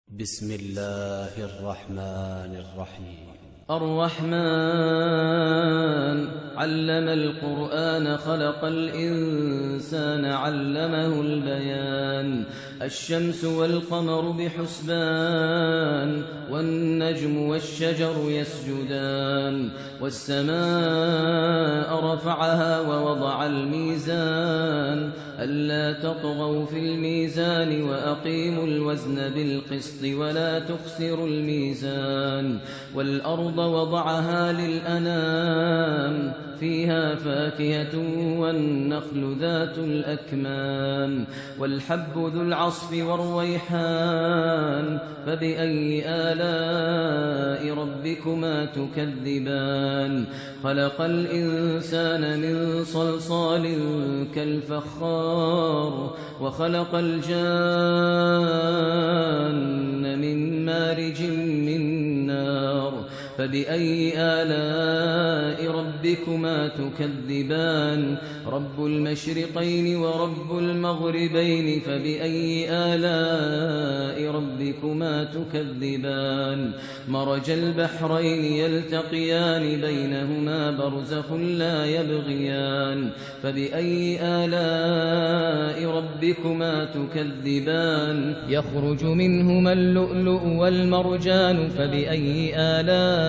بسم الله الرحمن الرحيم. الرحمن علم القرآن خلق الإنسان علمه البيان الشمس والقمر بحسبان والنجم والشجر يسجدان والسماء رفعها ووضع الميزان ألا تطغوا في الميزان وأقيموا الوزن بالقسط ولا تخسروا الميزان والأرض وضعها للأنام فيها فاكهة والنخل ذات الأكمام والحب ذو العصف والريحان فبأي آلاء ربكما تكذبان خلق الإنسان من صلصال كالفخار وخلق الجان من مارج من نار فبأي آلاء ربكما تكذبان رب المشرقين ورب المغربين فبأي آلاء ربكما تكذبان مرج البحرين يلتقيان بينهما برزخ لا يبغيان فبأي آلاء ربكما تكذبان يخرج منهما اللؤلؤ والمرجان فبأي آلاء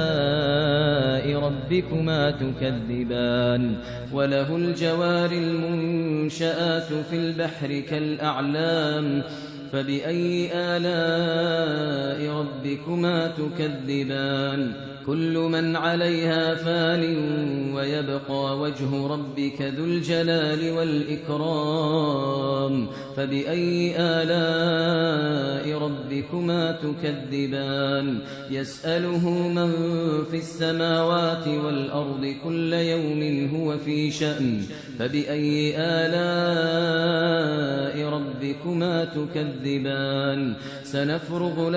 ربكما تكذبان وله الجوار المنشآت في البحر كالأعلام فبأي آلاء ربكما تكذبان كل من عليها فان ويبقى وجه ربك ذو الجلال والإكرام فبأي آلاء ربكما تكذبان يسأله من في السماوات والأرض كل يوم هو في شأن فبأي آلاء ربكما تكذبان سنفرغ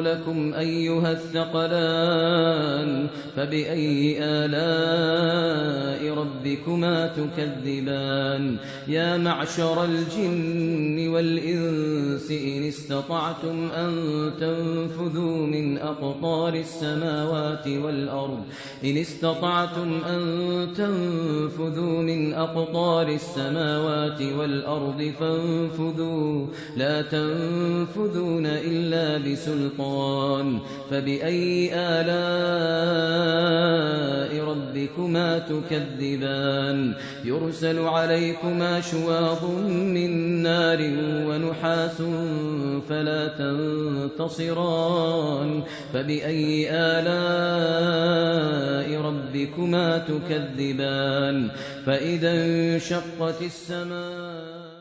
لكم أيها الثقلان فبأي آلاء ربكما تكذبان يا معشر الجن والإنس إن استطعتم أن تنفذوا من أقطار السماوات والأرض فانفذوا لا تنفذون إلا بسلطان فبأي آلاء ربكما تكذبان يرسل عليكما شواظ من نار ونحاس فلا تنتصران فبأي آلاء ربكما تكذبان فإذا انشقت السماء